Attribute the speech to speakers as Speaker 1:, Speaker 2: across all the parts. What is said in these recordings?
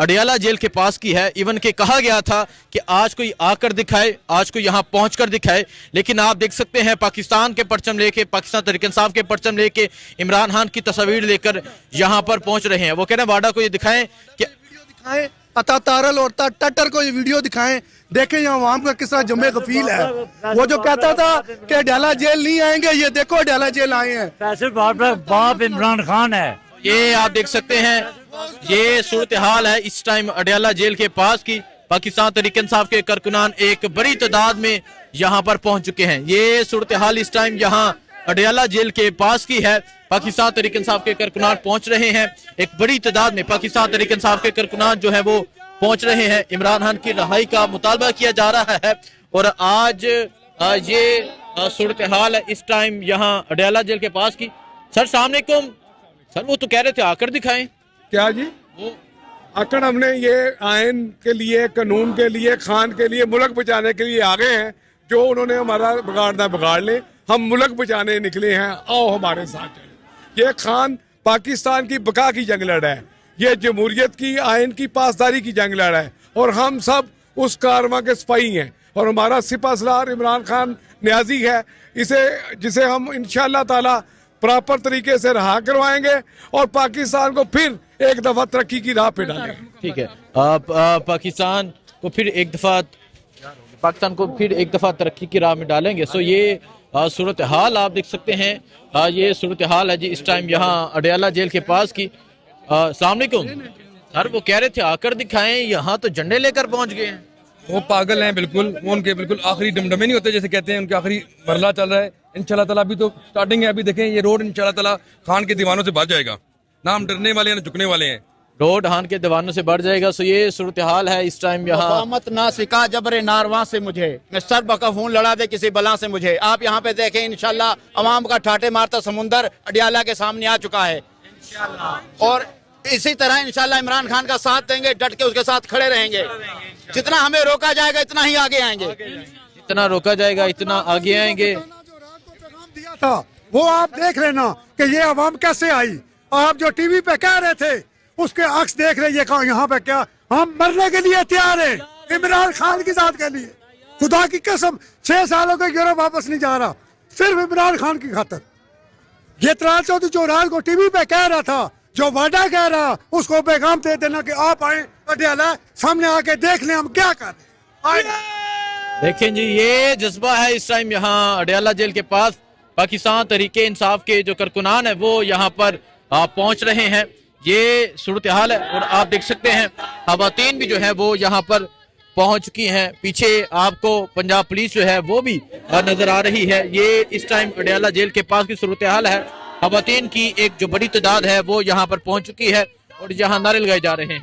Speaker 1: Adiala jail के पास की है। इवन के कहा गया था कि आज कोई आकर दिखाए, आज कोई यहाँ पहुंचकर दिखाए, लेकिन आप देख सकते हैं पाकिस्तान के परचम लेके, पाकिस्तान तहरीक इंसाफ के परचम लेके, इमरान खान की तस्वीर लेकर यहाँ पर पहुंच रहे हैं। वो कह रहे हैं वाडा को ये दिखाएं कि
Speaker 2: दिखाएं, अता तारल और टटर को ये वीडियो दिखाएं, देखें यहाँ आवाम का किस तरह जमे गफील है। वो जो कहता था कि अडियाला जेल नहीं आएंगे, ये देखो अडियाला जेल आए हैं।
Speaker 3: बाप इमरान खान है।
Speaker 1: ये आप देख सकते हैं, ये सूरत हाल है इस टाइम अडियाला जेल के पास की। पाकिस्तान तहरीक इंसाफ के कारकुनान एक बड़ी तादाद में यहाँ पर पहुंच चुके हैं। ये सूरत हाल इस टाइम यहाँ अडियाला जेल के पास की है। पाकिस्तान तहरीक इंसाफ के कारकुनान पहुंच रहे हैं, एक बड़ी तादाद में पाकिस्तान तहरीक इंसाफ के कारकुनान जो है वो पहुंच रहे हैं। इमरान खान की रिहाई का मुतालबा किया जा रहा है और आज ये सूरत हाल है इस टाइम यहाँ अडियाला जेल के पास की। सर सामने सर वो तो कह रहे थे आकर दिखाएं।
Speaker 4: क्या जी?
Speaker 1: वो
Speaker 4: आकर हमने ये आयन के लिए, कानून के लिए, खान के लिए, मुल्क बचाने के लिए आ गए हैं। जो उन्होंने हमारा बिगाड़ना बिगाड़ ले, हम मुल्क बचाने निकले हैं, आओ हमारे साथ चलो। ये खान पाकिस्तान की बका की जंग लड़ा है, ये जमहूरियत की, आयन की पासदारी की जंग लड़ा है और हम सब उस कारवां के सिपाही हैं। और हमारा सिपा सलार इमरान खान न्याजी है, जिसे हम इंशाअल्लाह ताला प्रॉपर तरीके से रहा करवाएंगे और पाकिस्तान को फिर एक दफा तरक्की की राह पे डालेंगे।
Speaker 1: ठीक है, पाकिस्तान को फिर एक दफा तरक्की की राह में डालेंगे। सो ये सूरत हाल आप देख सकते हैं, ये सूरत हाल है जी इस टाइम यहाँ अडियाला जेल के पास की। अस्सलाम वालेकुम सर, वो कह रहे थे आकर दिखाएं, यहाँ तो झंडे लेकर पहुंच गए हैं।
Speaker 5: वो पागल हैं बिल्कुल, वो उनके बिल्कुल आखिरी डमडमे नहीं होते जैसे कहते हैं, उनके आखिरी मरला चल रहा है। इंशाल्लाह ताला अभी तो स्टार्टिंग है, अभी देखें ये रोड इंशाल्लाह ताला खान के दीवानों से भर जाएगा। ना हम डरने वाले हैं ना झुकने वाले हैं,
Speaker 1: रोड खान के दीवानों से बढ़ जाएगा। सो ये सूरत हाल है इस टाइम यहाँ।
Speaker 6: मत ना सिखा जबरे नारवा से मुझे, मैं सर बकफून लड़ा दे किसी बला से मुझे। आप यहाँ पे देखें इंशाल्लाह अवाम का ठाटे मारता समुंदर अडियाला के सामने आ चुका है और इसी तरह इंशाल्लाह इमरान खान का साथ देंगे, डट के उसके साथ खड़े रहेंगे। जितना हमें रोका जाएगा इतना ही आगे आएंगे,
Speaker 1: जितना रोका जाएगा इतना आगे आएंगे।
Speaker 2: दिया था वो आप देख लेना कि ये अवाम कैसे आई। आप जो टीवी पे कह रहे थे उसके अक्स देख रहे, ये कहा यहाँ पे क्या हम मरने के लिए तैयार हैं इमरान खान की जात के लिए। खुदा की कसम 6 सालों के यूरोप वापस नहीं जा रहा, सिर्फ इमरान खान की खातर। ये तलाल चौधरी जो रात को टीवी पे कह रहा था, जो वादा कह रहा, उसको पैगाम दे देना कि आप आए अडियाला, सामने आके देख लें हम क्या कर रहे हैं।
Speaker 1: देखें जी, ये जज्बा है इस टाइम यहाँ अडियाला जेल के पास। पाकिस्तान तहरीके इंसाफ के जो कारकुनान है वो यहाँ पर पहुंच रहे हैं। ये सूरत हाल है और आप देख सकते हैं खवातीन भी जो है वो यहाँ पर पहुंच चुकी हैं। पीछे आपको पंजाब पुलिस जो है वो भी नजर आ रही है। ये इस टाइम अडियाला जेल के पास की सूरत हाल है। खवातीन की एक जो बड़ी तादाद है वो यहाँ पर पहुंच चुकी है और यहाँ नारे लगाए जा रहे हैं।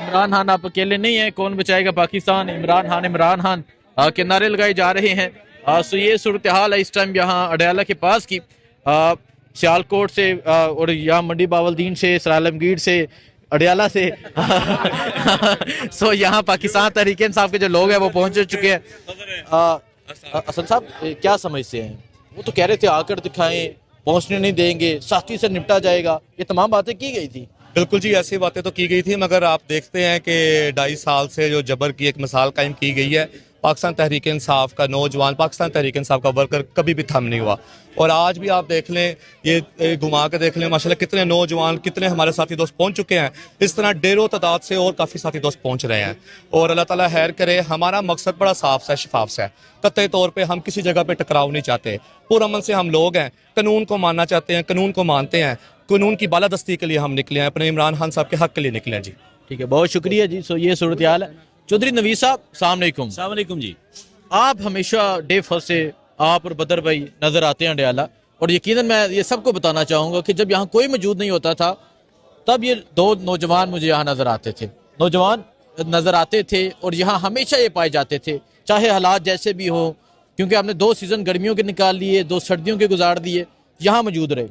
Speaker 1: इमरान खान आप अकेले नहीं है, कौन बचाएगा पाकिस्तान, इमरान खान के नारे लगाए जा रहे हैं। सो ये सूरत हाल है इस टाइम यहाँ अडियाला के पास की। सियालकोट से और यहाँ मंडी बावलदीन से, सरालमगीर से, अडियाला से सो यहाँ पाकिस्तान तहरीक इंसाफ के जो लोग हैं वो पहुंच चुके हैं। असद साहब क्या समझते हैं? वो तो कह रहे थे आकर दिखाएं, पहुंचने नहीं देंगे, साथी से निपटा जाएगा, ये तमाम बातें की गई थी।
Speaker 7: बिल्कुल जी, ऐसी बातें तो की गई थी, मगर आप देखते हैं कि 2.5 साल से जो जबर की एक मिसाल कायम की गई है, पाकिस्तान तहरीक इंसाफ का नौजवान, पाकिस्तान तहरीक इंसाफ का वर्कर कभी भी थम नहीं हुआ। और आज भी आप देख लें, ये घुमा के देख लें माशाल्लाह कितने नौजवान, कितने हमारे साथी दोस्त पहुंच चुके हैं। इस तरह ढेरों तादाद से और काफ़ी साथी दोस्त पहुंच रहे हैं और अल्लाह ताला खैर करे। हमारा मकसद बड़ा साफ है, शफाफ है। कतई तौर पर हम किसी जगह पर टकराव नहीं चाहते, पुरअमन से हम लोग हैं, कानून को मानना चाहते हैं, कानून को मानते हैं, कानून की बालादस्ती के लिए हम निकले हैं, अपने इमरान खान साहब के हक के लिए निकले हैं जी।
Speaker 1: ठीक है, बहुत शुक्रिया जी। सो ये सूरत हाल है। चौधरी नवीद साहब अस्सलाम वालेकुम जी। आप हमेशा डे फर्स्ट से आप और बदर भाई नजर आते हैं अडियाला, और यकीनन मैं ये सबको बताना चाहूँगा कि जब यहाँ कोई मौजूद नहीं होता था तब ये 2 नौजवान मुझे यहाँ नजर आते थे और यहाँ हमेशा ये पाए जाते थे, चाहे हालात जैसे भी हो, क्योंकि आपने 2 सीज़न गर्मियों के निकाल लिए, 2 सर्दियों के गुजार दिए, यहाँ मौजूद रहे।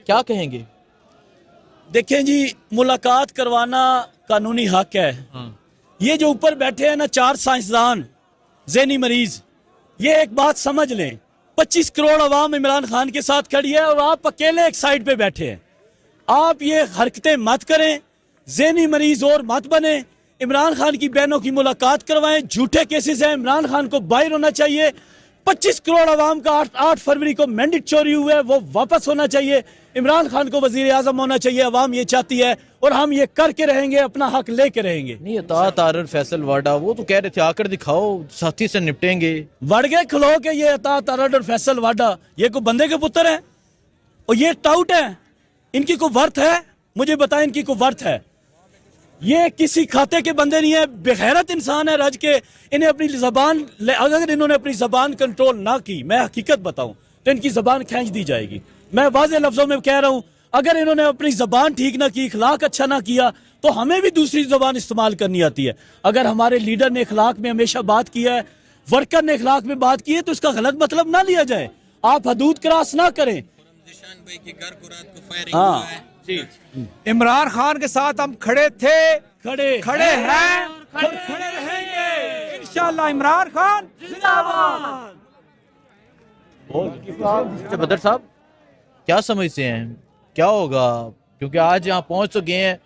Speaker 1: क्या कहेंगे?
Speaker 8: देखें जी, मुलाकात करवाना कानूनी हक है। ये जो ऊपर बैठे हैं ना 4 साइंसदान ज़हनी मरीज, ये एक बात समझ लें, 25 करोड़ अवाम इमरान खान के साथ खड़ी है और आप अकेले एक साइड पे बैठे हैं। आप ये हरकतें मत करें, ज़हनी मरीज और मत बने। इमरान खान की बहनों की मुलाकात करवाएं। झूठे केसेस हैं, इमरान खान को बाहर होना चाहिए। 25 करोड़ अवाम का 8 फरवरी को मैंडेट चोरी हुआ है, वो वापस होना चाहिए। इमरान खान को वजीर आजम होना चाहिए। अवाम ये चाहती है और हम ये करके रहेंगे, अपना हक लेके रहेंगे।
Speaker 1: नहीं, अता तारर फैसल वाडा वो तो कह रहे थे आकर दिखाओ, साथी से निपटेंगे।
Speaker 8: वड़ गए खलो के ये अता तारड़ और फैसल वाडा ये कोई बंदे के पुत्र हैं और ये टाउट है, इनकी कोई वर्थ है? मुझे बताएं, इनकी कोई वर्थ है? ये किसी खाते के बंदे नहीं है, बेगैरत इंसान है रज के। इन्हें अपनी जबान, अगर इन्होंने अपनी जबान कंट्रोल ना की, मैं हकीकत बताऊं तो इनकी जबान खींच दी जाएगी। मैं वाज़े लफ्जों में कह रहा हूं, अगर इन्होंने अपनी जबान ठीक ना की, इखलाक अच्छा ना किया, तो हमें भी दूसरी जबान इस्तेमाल करनी आती है। अगर हमारे लीडर ने इखलाक में हमेशा बात किया है, वर्कर ने इखलाक में बात की है, तो इसका गलत मतलब ना लिया जाए। आप हदूद क्रॉस ना करें। हाँ,
Speaker 9: इमरान खान के साथ हम खड़े थे, खड़े हैं,
Speaker 8: खड़े रहेंगे
Speaker 9: इंशाल्लाह। इमरान खान जिंदाबाद।
Speaker 1: बदर साहब क्या समझते हैं, क्या होगा? क्योंकि आज यहाँ पहुंच तो गए हैं,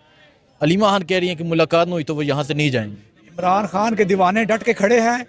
Speaker 1: अलीमा खान कह रही हैं कि मुलाकात नहीं हुई तो वो यहाँ से नहीं जाएंगे।
Speaker 9: इमरान खान के दीवाने डट के खड़े हैं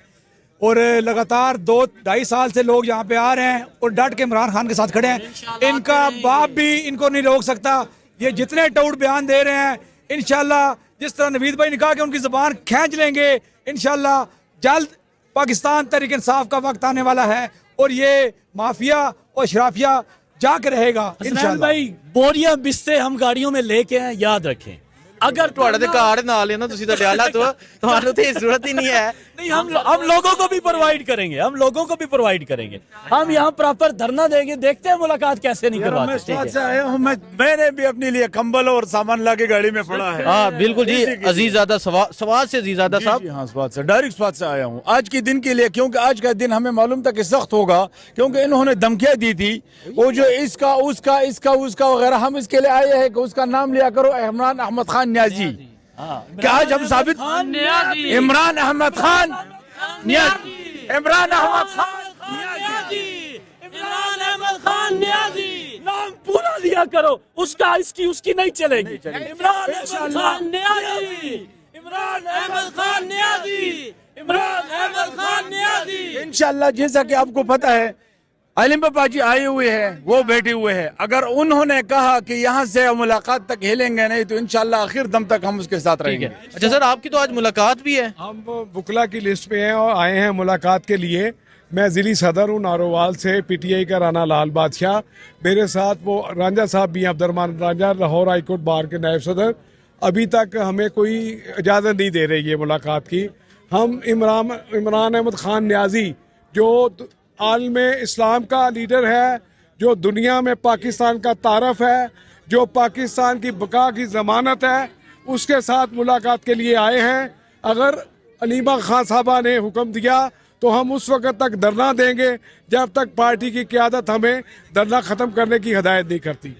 Speaker 9: और लगातार 2-2.5 साल से लोग यहाँ पे आ रहे हैं और डट के इमरान खान के साथ खड़े हैं। इनका बाप भी इनको नहीं रोक सकता। ये जितने टाउट बयान दे रहे हैं, इंशाल्लाह जिस तरह नवीद भाई ने कहा कि उनकी जुबान खींच लेंगे, इंशाल्लाह जल्द पाकिस्तान तहरीक इंसाफ का वक्त आने वाला है और ये माफिया और शराफिया जाके रहेगा इंशाल्लाह।
Speaker 8: भाई, बोरियां बिस्ते हम गाड़ियों में लेके हैं, याद रखें। अगर
Speaker 1: ਤੁਹਾਡੇ ਦੇ ਘਰ ਨਾਲ ਹੈ ਨਾ, ਤੁਸੀਂ ਤਾਂ ਡਿਆਲਾ ਤੋਂ, ਤੁਹਾਨੂੰ ਤੇ ਜ਼रूरत ही नहीं है।
Speaker 8: नहीं, हम लोगों को भी प्रोवाइड करेंगे, हम लोगों को भी प्रोवाइड करेंगे। हम यहाँ प्रॉपर धरना देंगे, देखते हैं मुलाकात कैसे नहीं करवाते।
Speaker 3: मैं इस बात से आया हूँ, मैंने भी अपने लिए कंबल और सामान ला के गाड़ी में पड़ा है।
Speaker 1: हाँ बिल्कुल जी, अजीजादा सवाल से अजीजादा साहब।
Speaker 3: हाँ, इस बात से डायरेक्ट बात से आया हूँ आज के दिन के लिए, क्योंकि आज का दिन हमें मालूम था कि सख्त होगा, क्योंकि इन्होंने धमकियां दी थी, वो जो इसका उसका इसका उसका वगैरह। हम इसके लिए आए हैं कि उसका नाम लिया करो, इमरान अहमद खान न्याजी। कि आज हम साबित, इमरान अहमद खान न्याजी, इमरान अहमद खान न्याजी,
Speaker 8: नाम पूरा लिया करो, उसका इसकी उसकी नहीं चलेगी। इमरान अहमद खान न्याजी, इमरान अहमद खान न्याजी, इमरान अहमद खान न्याजी।
Speaker 3: इंशाल्लाह जैसा कि आपको पता है, अलीम पापा जी आए हुए हैं, वो बैठे हुए हैं। अगर उन्होंने कहा कि यहाँ से मुलाकात तक हिलेंगे नहीं, तो इंशाल्लाह आखिर दम तक हम उसके साथ रहेंगे।
Speaker 1: अच्छा सर, आपकी तो आज मुलाकात भी है।
Speaker 4: हम बुकला की लिस्ट में हैं और आए हैं मुलाकात के लिए। मैं ज़िली सदर हूँ नारोवाल से, पीटीआई का राना लाल बादशाह। मेरे साथ वो रांझा साहब भी हैं, Abdurrahman Ranjha, Lahore high court bar के नायब सदर। अभी तक हमें कोई इजाज़त नहीं दे रही है मुलाकात की। हम इमरान अहमद खान न्याजी, जो आलम इस्लाम का लीडर है, जो दुनिया में पाकिस्तान का तारफ है, जो पाकिस्तान की बका की ज़मानत है, उसके साथ मुलाकात के लिए आए हैं। अगर अलीमा खान साहबा ने हुक्म दिया तो हम उस वक्त तक धरना देंगे जब तक पार्टी की क़यादत हमें धरना ख़त्म करने की हिदायत नहीं करती।